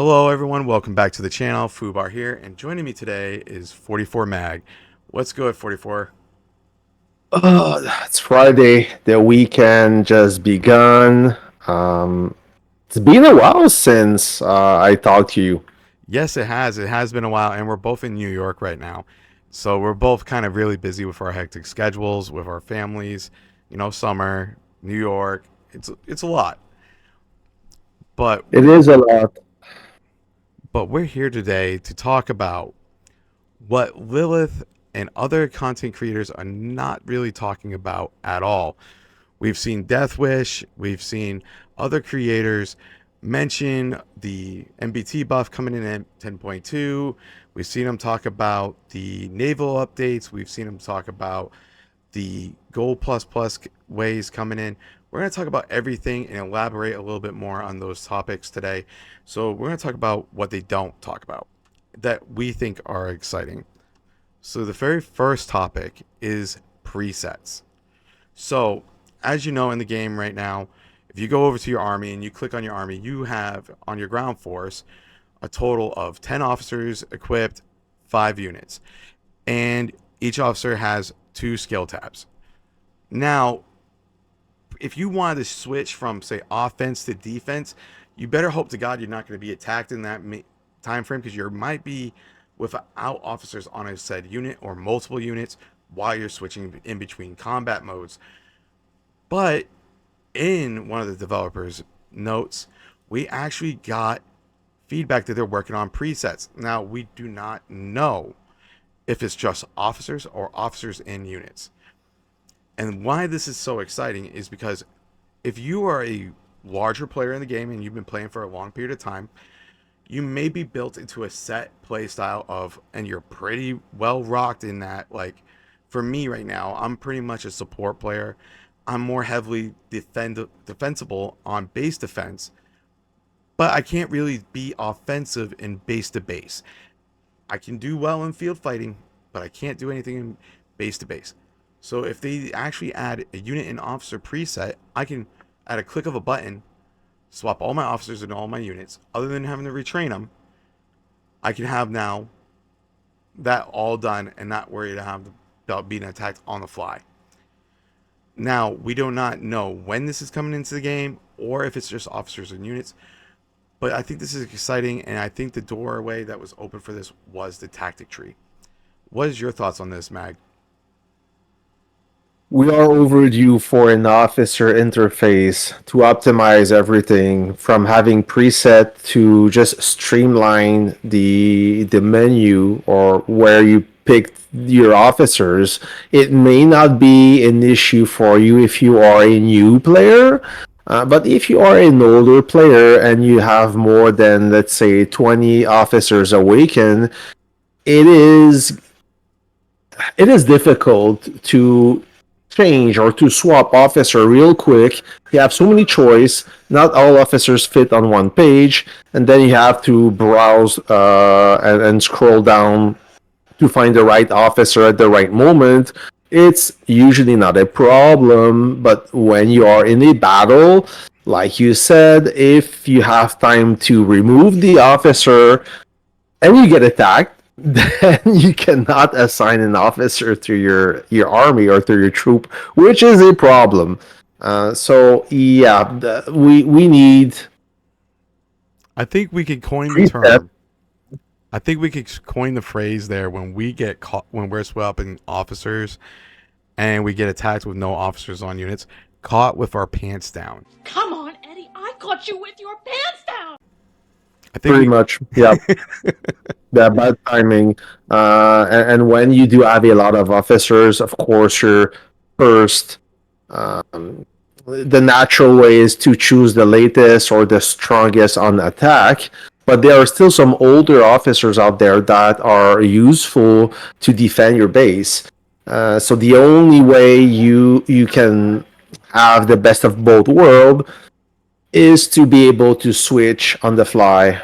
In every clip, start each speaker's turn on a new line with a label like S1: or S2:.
S1: Hello everyone, welcome back to the channel. Fubar here, and joining me today is 44 Mag. What's good, 44?
S2: Oh, it's Friday. The weekend just begun. Um, it's been a while since I talked to you.
S1: Yes, it has. It has been a while, and we're both in New York right now. So we're both kind of really busy with our hectic schedules, with our families. Summer, New York. It's a lot. But
S2: It
S1: we're
S2: is a lot.
S1: but we're here today to talk about what Lilith and other content creators are not really talking about at all. We've seen Death Wish, we've seen other creators mention the MBT buff coming in at 10.2. We've seen them talk about the naval updates. We've seen them talk about the Gold Plus Plus ways coming in. We're going to talk about everything and elaborate a little bit more on those topics today. So, we're going to talk about what they don't talk about that we think are exciting. So, the very first topic is presets. So, as you know in the game right now, if you go over to your army and you click on your army, you have on your ground force a total of 10 officers equipped, 5 units. And each officer has 2 skill tabs. Now, if you wanted to switch from, say, offense to defense, you better hope to God you're not going to be attacked in that time frame because you might be without officers on a said unit or multiple units while you're switching in between combat modes. But in one of the developers' notes, we actually got feedback that they're working on presets. Now, we do not know if it's just officers or officers in units. And why this is so exciting is because if you are a larger player in the game and you've been playing for a long period of time, you may be built into a set play style of, and you're pretty well rocked in that. Like, for me right now, I'm pretty much a support player. I'm more heavily defensible on base defense, but I can't really be offensive in base to base. I can do well in field fighting, but I can't do anything in base to base. So if they actually add a unit and officer preset, I can, at a click of a button, swap all my officers and all my units. Other than having to retrain them, I can have now that all done and not worry to have about being attacked on the fly. Now, we do not know when this is coming into the game or if it's just officers and units, but I think this is exciting, and I think the doorway that was open for this was the tactic tree. What is your thoughts on this, Mag?
S2: We are overdue for an officer interface to optimize everything from having preset to just streamline the menu or where you pick your officers. It may not be an issue for you if you are a new player, but if you are an older player and you have more than, let's say, 20 officers awakened, it is it is difficult to change or to swap officer real quick. You have so many choice. Not all officers fit on one page, and then you have to browse and scroll down to find the right officer at the right moment. It's usually not a problem, but when you are in a battle, like you said, if you have time to remove the officer and you get attacked, then you cannot assign an officer to your army or to your troop, which is a problem. So yeah, we need
S1: I think we could coin the
S2: preset.
S1: term. I think we could coin the phrase there when we get caught, when we're swapping officers and we get attacked with no officers on units, caught with our pants down.
S3: Come on, Eddie, I caught you with your pants down!
S1: I think
S2: Pretty
S1: we.
S2: much, yeah, that bad timing. And when you do have a lot of officers, of course, your first the natural way is to choose the latest or the strongest on attack. But there are still some older officers out there that are useful to defend your base. So the only way you can have the best of both worlds is to be able to switch on the fly.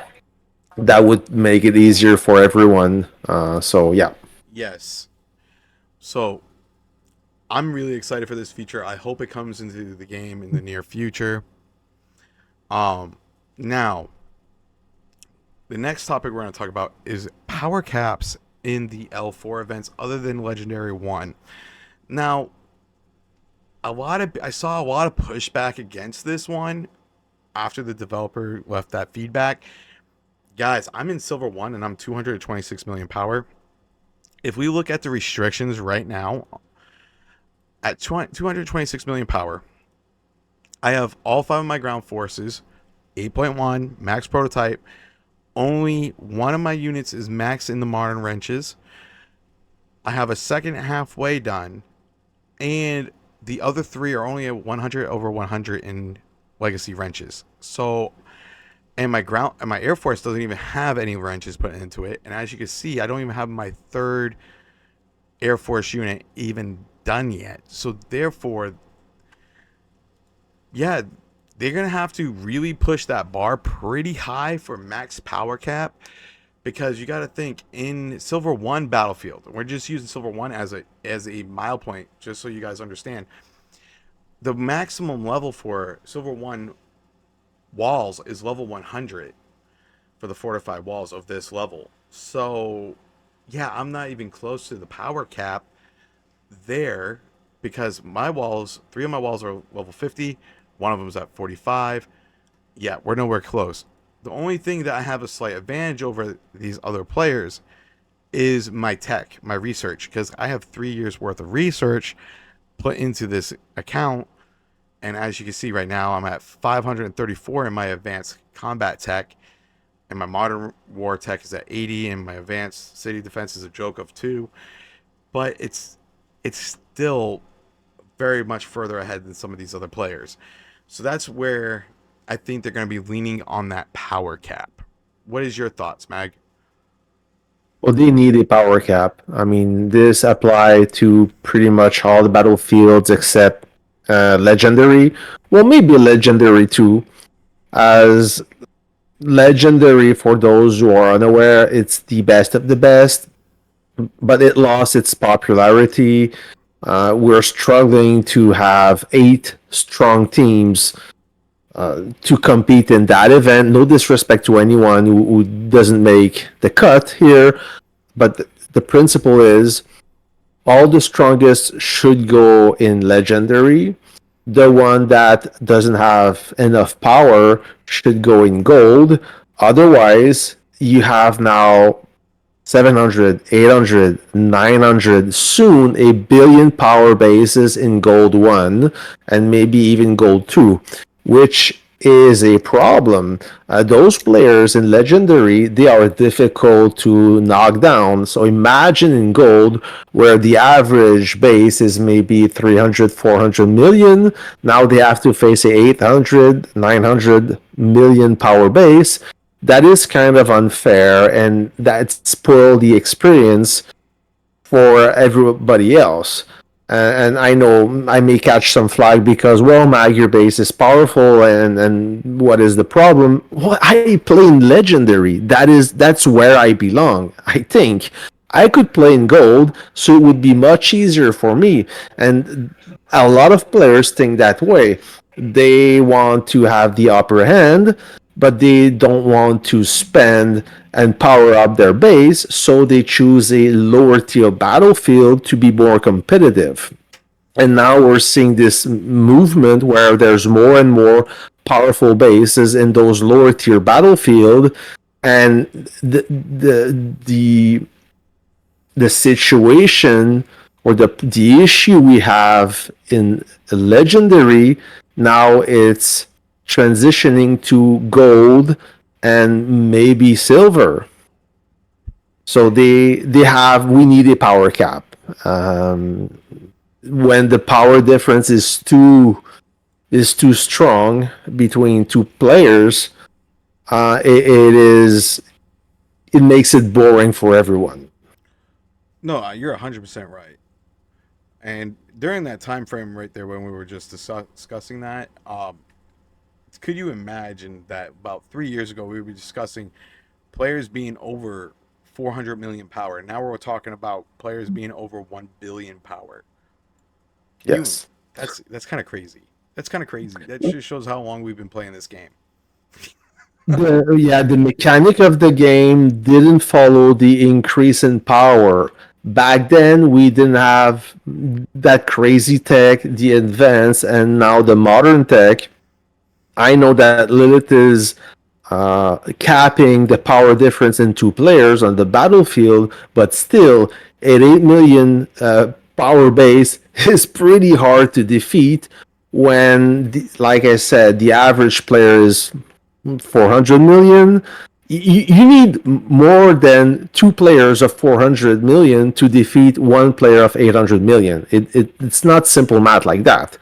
S2: That would make it easier for everyone. So yeah.
S1: Yes. So I'm really excited for this feature. I hope it comes into the game in the near future. Um, Now The next topic we're going to talk about is power caps in the L4 events other than Legendary 1. Now, I saw a lot of pushback against this one after the developer left that feedback. Guys, I'm in Silver 1 and I'm 226 million power. If we look at the restrictions right now, at 226 million power, I have all 5 of my ground forces, 8.1, max prototype. Only one of my units is max in the modern wrenches. I have a second halfway done, and the other 3 are only at 100 over 100 in legacy wrenches. So, and my Air Force doesn't even have any wrenches put into it. And as you can see, I don't even have my 3rd Air Force unit even done yet. So therefore, yeah, they're going to have to really push that bar pretty high for max power cap, because you got to think in Silver 1 battlefield, we're just using Silver 1 as a mile point, just so you guys understand. The maximum level for Silver 1 walls is level 100 for the fortified walls of this level. So, yeah, I'm not even close to the power cap there, because my walls, 3 of my walls are level 50, one of them is at 45. Yeah, we're nowhere close. The only thing that I have a slight advantage over these other players is my tech, my research, because I have 3 years worth of research put into this account. And as you can see right now, I'm at 534 in my advanced combat tech, and my modern war tech is at 80, and my advanced city defense is a joke of 2. But it's still very much further ahead than some of these other players. So that's where I think they're going to be leaning on that power cap. What is your thoughts, Mag?
S2: Well, they need a power cap. I mean, this apply to pretty much all the battlefields except legendary. Well, maybe legendary too, as legendary, for those who are unaware, it's the best of the best, but it lost its popularity. We're struggling to have 8 strong teams to compete in that event. No disrespect to anyone who doesn't make the cut here, but the principle is all the strongest should go in legendary. The one that doesn't have enough power should go in gold. Otherwise, you have now 700, 800, 900, soon a billion power bases in gold 1 and maybe even gold 2, which is a problem. Those players in legendary, they are difficult to knock down. So imagine in gold, where the average base is maybe 300, 400 million. Now they have to face a 800, 900 million power base. That is kind of unfair, and that spoiled the experience for everybody else. And I know I may catch some flag because, well, Mag, your base is powerful, and what is the problem? Well, I play in legendary. That's where I belong. I think I could play in gold, so it would be much easier for me. And a lot of players think that way. They want to have the upper hand, but they don't want to spend and power up their base, so they choose a lower tier battlefield to be more competitive. And now we're seeing this movement where there's more and more powerful bases in those lower tier battlefield, and the situation or the issue we have in legendary now, it's transitioning to gold and maybe silver. So we need a power cap. When the power difference is too strong between 2 players, it makes it boring for everyone.
S1: No, you're 100% right. And during that time frame right there when we were just discussing that, could you imagine that about 3 years ago we were discussing players being over 400 million power? Now we're talking about players being over 1 billion power.
S2: Yes.
S1: That's kind of crazy. That's kind of crazy. That just shows how long we've been playing this game.
S2: The mechanic of the game didn't follow the increase in power. Back then, we didn't have that crazy tech, the advance, and now the modern tech. I know that Lilith is capping the power difference in two players on the battlefield, but still, at 8 million power base is pretty hard to defeat when, like I said, the average player is 400 million. You need more than two players of 400 million to defeat one player of 800 million. It's not simple math like that.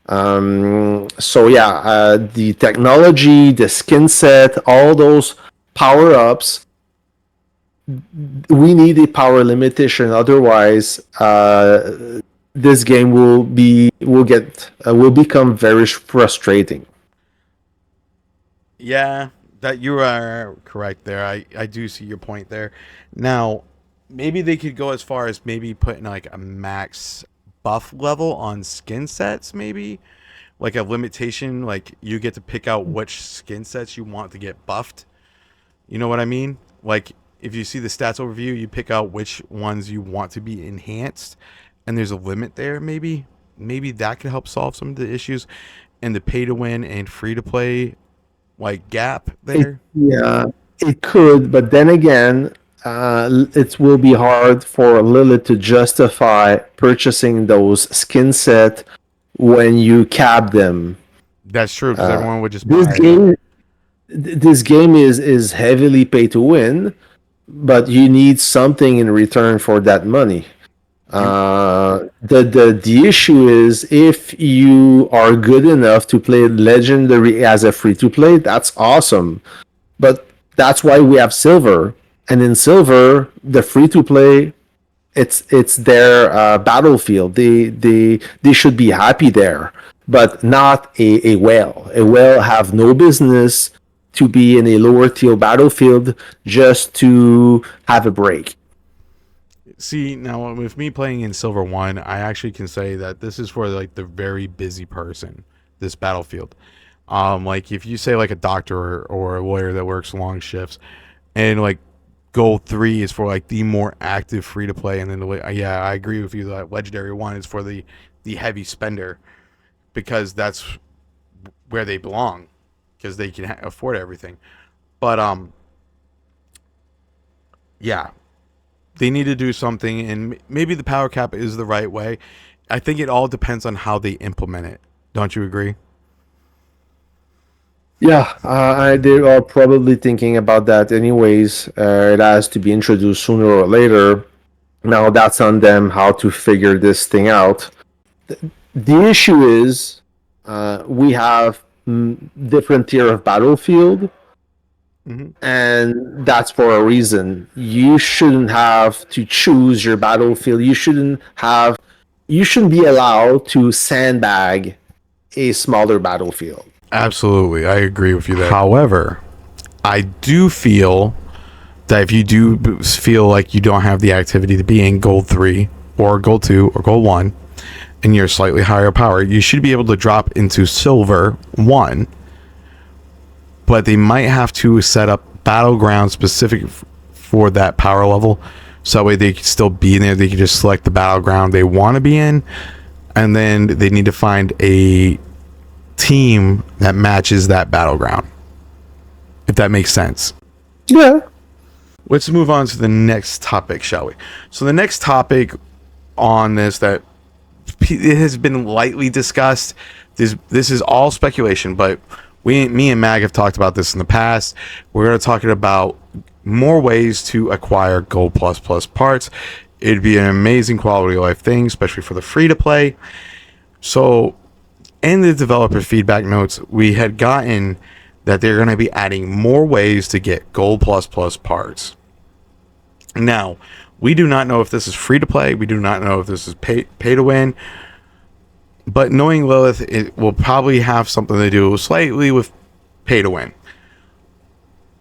S2: So yeah, the technology, the skin set, all those power ups, we need a power limitation. Otherwise, this game will become very frustrating.
S1: Yeah, that you are correct there. I do see your point there. Now, maybe they could go as far as maybe putting like a max buff level on skin sets, maybe like a limitation, like you get to pick out which skin sets you want to get buffed. You know what I mean? Like if you see the stats overview, you pick out which ones you want to be enhanced, and there's a limit there. Maybe that could help solve some of the issues and the pay to win and free to play like gap there.
S2: Yeah, it could, but then again, it will be hard for Lilith to justify purchasing those skin set when you cap them.
S1: That's true because everyone would just
S2: This
S1: buy it.
S2: game, this game is heavily pay to win, but you need something in return for that money. The issue is if you are good enough to play Legendary as a free to play, that's awesome. But that's why we have Silver, and in Silver, the free to play, it's their battlefield. They should be happy there, but not a whale. A whale have no business to be in a lower tier battlefield just to have a break.
S1: See, now with me playing in Silver 1, I actually can say that this is for like the very busy person, this battlefield. Like if you say like a doctor or a lawyer that works long shifts, and like Gold 3 is for like the more active free to play, and then yeah, I agree with you that Legendary 1 is for the heavy spender because that's where they belong because they can afford everything. But yeah, they need to do something, and maybe the power cap is the right way. I think it all depends on how they implement it. Don't you agree?
S2: Yeah, they are probably thinking about that anyways. It has to be introduced sooner or later. Now that's on them how to figure this thing out. The issue is we have different tier of battlefield, and that's for a reason. You shouldn't have to choose your battlefield. You shouldn't be allowed to sandbag a smaller battlefield.
S1: Absolutely, I agree with you there. However, I do feel that if you do feel like you don't have the activity to be in Gold 3 or Gold 2 or Gold 1 and you're slightly higher power, you should be able to drop into Silver 1, but they might have to set up Battleground specific for that power level so that way they can still be in there. They can just select the battleground they want to be in, and then they need to find a team that matches that battleground, if that makes sense.
S2: Yeah.
S1: Let's move on to the next topic, shall we? So the next topic on this that it has been lightly discussed, this is all speculation, but me and Mag have talked about this in the past. We're going to talk about more ways to acquire Gold Plus Plus parts. It'd be an amazing quality of life thing, especially for the free to play. So in the developer feedback notes, we had gotten that they're going to be adding more ways to get Gold Plus Plus parts. Now, we do not know if this is free to play. We do not know if this is pay to win. But knowing Lilith, it will probably have something to do slightly with pay to win.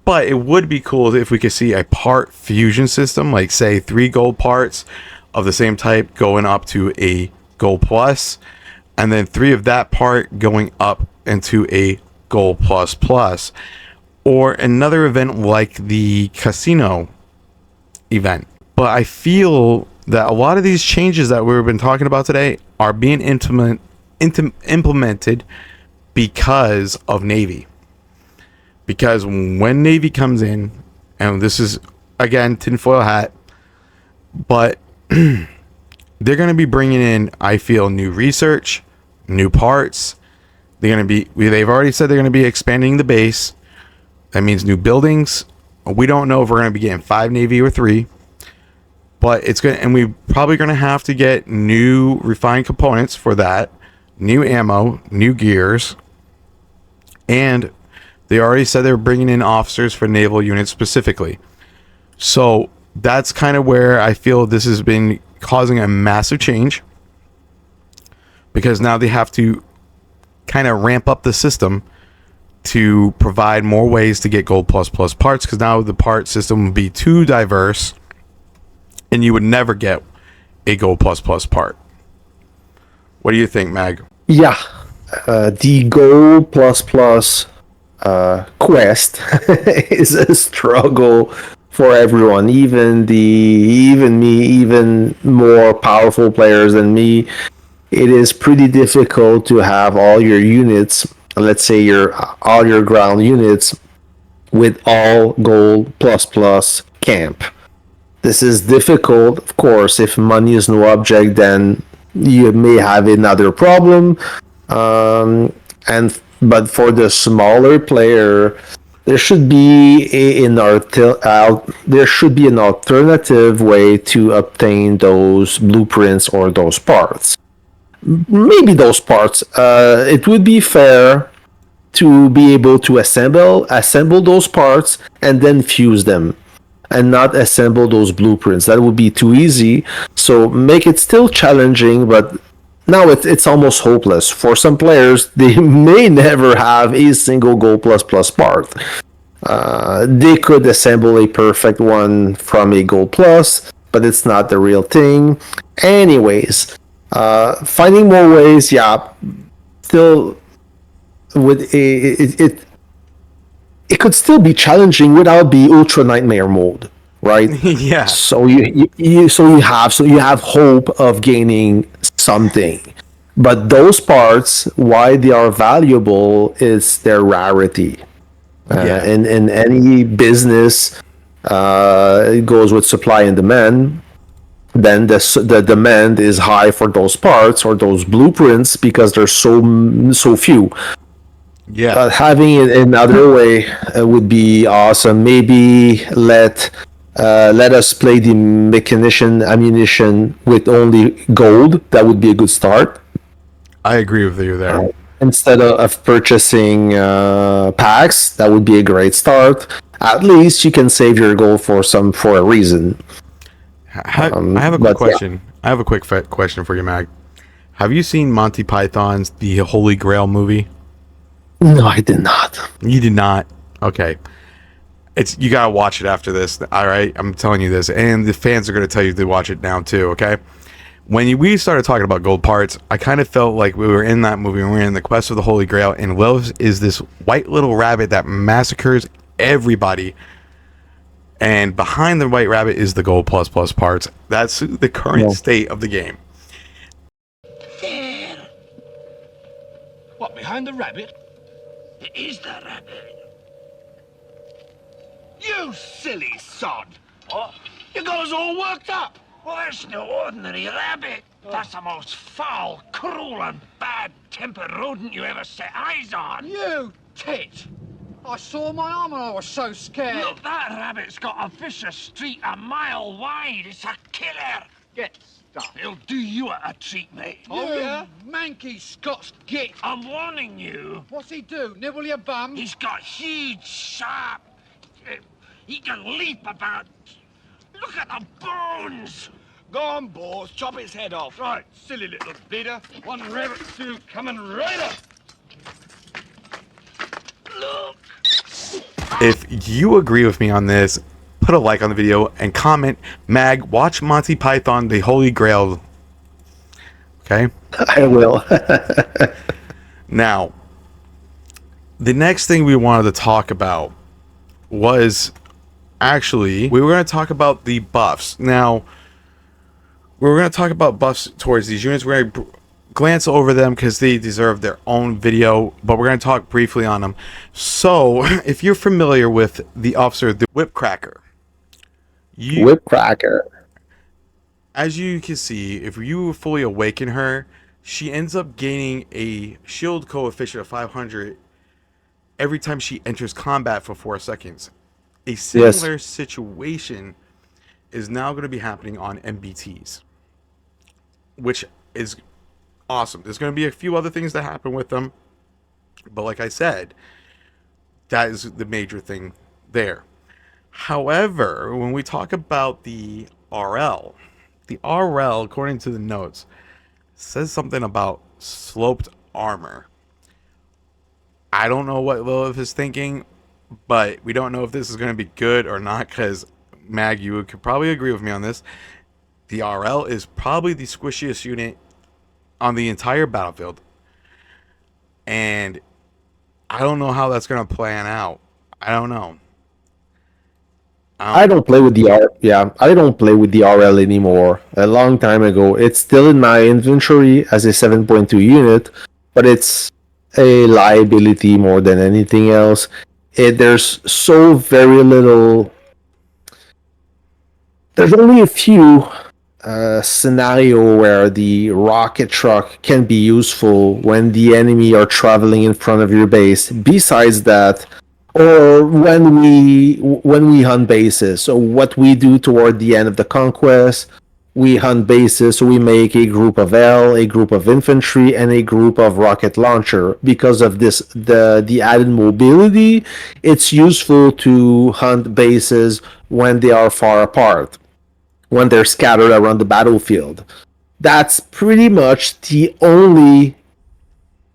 S1: But it would be cool if we could see a part fusion system, like say 3 gold parts of the same type going up to a Gold Plus, and then 3 of that part going up into a Gold Plus Plus. or another event like the casino event. But I feel that a lot of these changes that we've been talking about today are being implemented because of Navy. Because when Navy comes in, and this is, again, tinfoil hat, but they're going to be bringing in, I feel, new research, new parts. They've already said they're going to be expanding the base. That means new buildings. We don't know if we're going to be getting 5 Navy or 3, but it's going to, and we're probably going to have to get new refined components for that, new ammo, new gears, and they already said they're bringing in officers for naval units specifically. So that's kind of where I feel this has been causing a massive change, because now they have to kind of ramp up the system to provide more ways to get Gold Plus Plus parts, because now the part system would be too diverse and you would never get a Gold Plus Plus part. What do you think, Mag?
S2: Yeah, the Gold Plus Plus quest is a struggle for everyone, even me, even more powerful players than me. It is pretty difficult to have all your units, let's say all your ground units, with all Gold Plus Plus camp. This is difficult, of course. If money is no object, then you may have another problem. But for the smaller player, there should be an alternative way to obtain those blueprints or those parts. Maybe those parts. It would be fair to be able to assemble those parts and then fuse them, and not assemble those blueprints. That would be too easy. So make it still challenging, but now it's almost hopeless. For some players, they may never have a single Gold Plus Plus part. They could assemble a perfect one from a Gold Plus, but it's not the real thing. Anyways, finding more ways, yeah, still with it could still be challenging without the Ultra Nightmare mode, right?
S1: Yeah.
S2: So you have hope of gaining something, but those parts, why they are valuable is their rarity.
S1: Yeah.
S2: In any business, it goes with supply and demand. Then the demand is high for those parts or those blueprints because there's so few.
S1: Yeah.
S2: Having it another way would be awesome. Maybe let us play the mechanician ammunition with only gold. That would be a good start.
S1: I agree with you there.
S2: Instead of purchasing packs, that would be a great start. At least you can save your gold for a reason.
S1: I have a quick question. Yeah. I have a quick question for you, Mag. Have you seen Monty Python's The Holy Grail movie?
S2: No, I did not.
S1: You did not? Okay. You gotta watch it after this. All right, I'm telling you this, and the fans are gonna tell you to watch it now too. Okay. When we started talking about gold parts, I kind of felt like we were in that movie. We were in the quest of the Holy Grail, and Willis is this white little rabbit that massacres everybody. And behind the white rabbit is the Gold Plus Plus parts. That's the current state of the game.
S4: There. What, behind the rabbit? It is the rabbit. You silly sod! What? You got us all worked up! Well, that's no ordinary rabbit. That's the most foul, cruel, and bad-tempered rodent you ever set eyes on.
S5: You tit! I saw my arm and I was so scared.
S4: Look, that rabbit's got a vicious streak a mile wide. It's a killer.
S5: Get stuffed.
S4: He'll do you a treat, mate.
S5: Oh, yeah? Manky Scots git.
S4: I'm warning you.
S5: What's he do? Nibble your bum?
S4: He's got huge, sharp... he can leap about... Look at the bones!
S6: Go on, boys, chop his head off.
S5: Right, silly little bleeder. One rabbit stew coming right up.
S4: Look!
S1: If you agree with me on this, put a like on the video and comment, Mag, watch Monty Python The Holy Grail. Okay?
S2: I will.
S1: Now, the next thing we wanted to talk about was actually we were going to talk about the buffs. Now, we were going to talk about buffs towards these units. We're going to glance over them because they deserve their own video, but we're going to talk briefly on them. So, if you're familiar with the officer, the Whipcracker,
S2: Whipcracker.
S1: as you can see, if you fully awaken her, she ends up gaining a shield coefficient of 500 every time she enters combat for 4 seconds. A similar situation is now going to be happening on MBTs, which is awesome. There's going to be a few other things that happen with them, but like I said, that is the major thing there. However, when we talk about the RL, according to the notes, says something about sloped armor. I don't know what Lilith is thinking, but we don't know if this is going to be good or not, because Mag, you could probably agree with me on this. The RL is probably the squishiest unit on the entire battlefield, and I don't know how that's going to plan out. I don't know.
S2: I don't play with the I don't play with the RL anymore. A long time ago. It's still in my inventory as a 7.2 unit, but it's a liability more than anything else. There's so very little. There's only a few scenario where the rocket truck can be useful when the enemy are traveling in front of your base. Besides that, or when we hunt bases. So what we do toward the end of the conquest, we hunt bases. So we make a group of L, a group of infantry, and a group of rocket launcher. Because of this, the added mobility, it's useful to hunt bases when they are far apart, when they're scattered around the battlefield. That's pretty much the only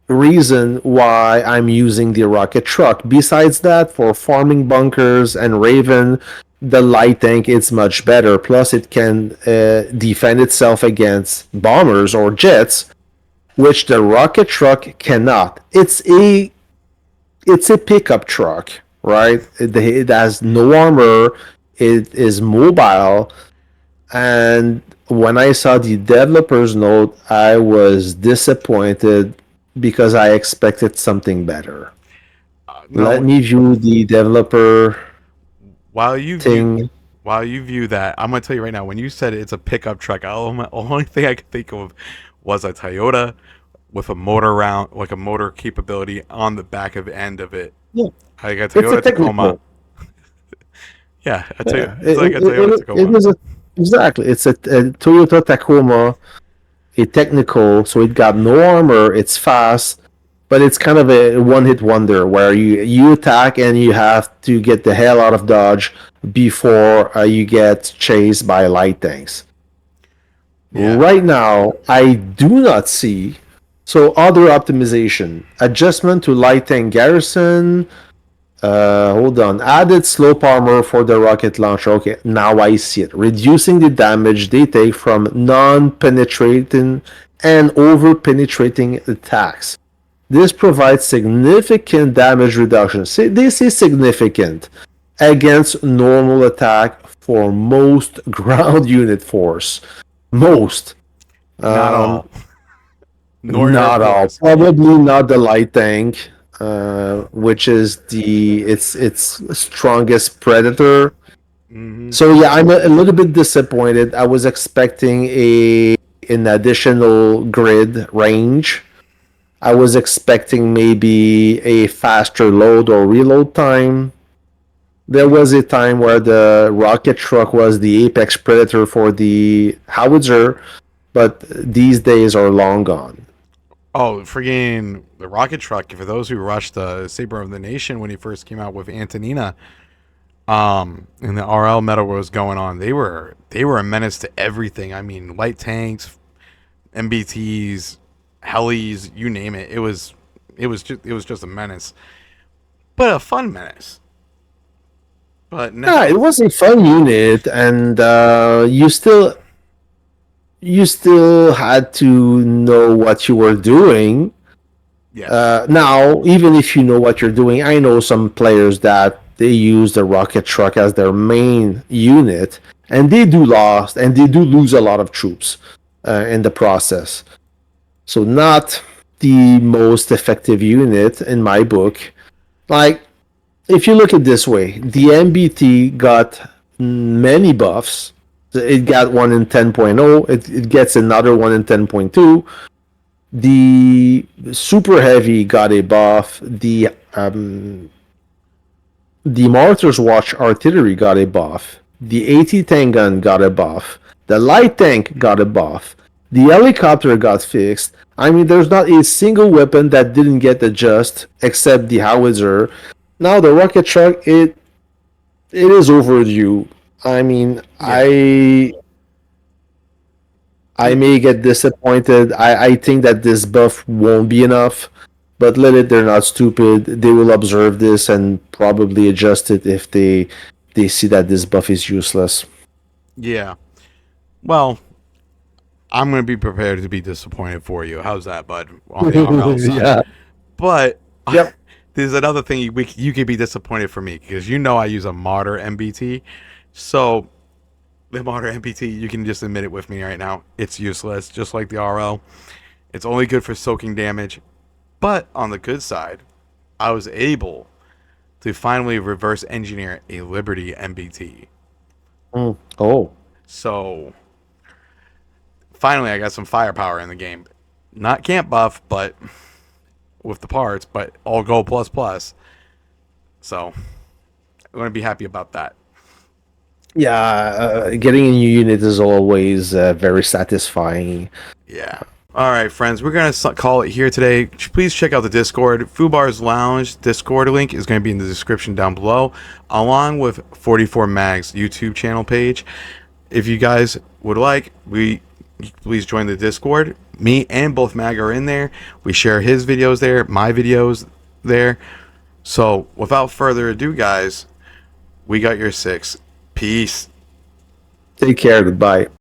S2: reason why I'm using the rocket truck. Besides that, for farming bunkers and Raven, the light tank is much better. Plus, it can defend itself against bombers or jets, which the rocket truck cannot. It's a pickup truck, right? It has no armor. It is mobile. And when I saw the developer's note, I was disappointed because I expected something better. Let me view the developer
S1: while you
S2: thing.
S1: view that, I'm gonna tell you right now. When you said it's a pickup truck, the only thing I could think of was a Toyota with a motor capability on the back of the end of it.
S2: Yeah,
S1: I got Toyota Tacoma. Yeah, it's like a
S2: Toyota Tacoma. Exactly, it's a Toyota Tacoma. A technical, so it got no armor, it's fast, but it's kind of a one-hit wonder where you attack and you have to get the hell out of dodge before you get chased by light tanks. Yeah. Right now, I do not see. So other optimization, adjustment to light tank garrison. Hold on. Added slope armor for the rocket launcher. Okay, now I see it. Reducing the damage they take from non-penetrating and over-penetrating attacks. This provides significant damage reduction. See, this is significant against normal attack for most ground unit force. Most.
S1: Not all.
S2: Not all. Probably not the light tank. Which is its strongest predator. Mm-hmm. So yeah, I'm a little bit disappointed. I was expecting an additional grid range. I was expecting maybe a faster load or reload time. There was a time where the rocket truck was the apex predator for the howitzer, but these days are long gone.
S1: Oh, freaking the rocket truck! For those who rushed the Saber of the Nation when he first came out with Antonina, and the RL meta was going on, they were a menace to everything. I mean, light tanks, MBTs, helis, you name it. It was just a menace, but a fun menace. But
S2: yeah, it was a fun unit, and you still had to know what you were doing.
S1: Yeah.
S2: Now, even if you know what you're doing, I know some players that they use the rocket truck as their main unit, and they do lose a lot of troops in the process. So not the most effective unit in my book. Like, if you look at it this way, the MBT got many buffs. It got one in 10.0. It gets another one in 10.2. The Super Heavy got a buff. The Martyr's Watch Artillery got a buff. The AT Tank Gun got a buff. The Light Tank got a buff. The Helicopter got fixed. I mean, there's not a single weapon that didn't get adjusted except the Howitzer. Now the Rocket Truck, it is overdue. I mean, I may get disappointed. I think that this buff won't be enough, but let it. They're not stupid. They will observe this and probably adjust it if they see that this buff is useless.
S1: Yeah. Well, I'm going to be prepared to be disappointed for you. How's that, bud? On the RL side.
S2: Yeah.
S1: But
S2: Yep.
S1: there's another thing you could be disappointed for me, because you know I use a Martyr MBT. So the Martyr MBT, you can just admit it with me right now. It's useless, just like the RL. It's only good for soaking damage. But on the good side, I was able to finally reverse engineer a Liberty MBT.
S2: Oh.
S1: So finally I got some firepower in the game. Not camp buff, but with the parts, but all gold plus. So I'm going to be happy about that.
S2: Yeah, getting a new unit is always very satisfying.
S1: Yeah. All right, friends, we're going to call it here today. Please check out the Discord. Fubar's Lounge Discord link is going to be in the description down below, along with 44 Mag's YouTube channel page. If you guys would like, please join the Discord. Me and both Mag are in there. We share his videos there, my videos there. So without further ado, guys, we got your 6. Peace.
S2: Take care. Goodbye.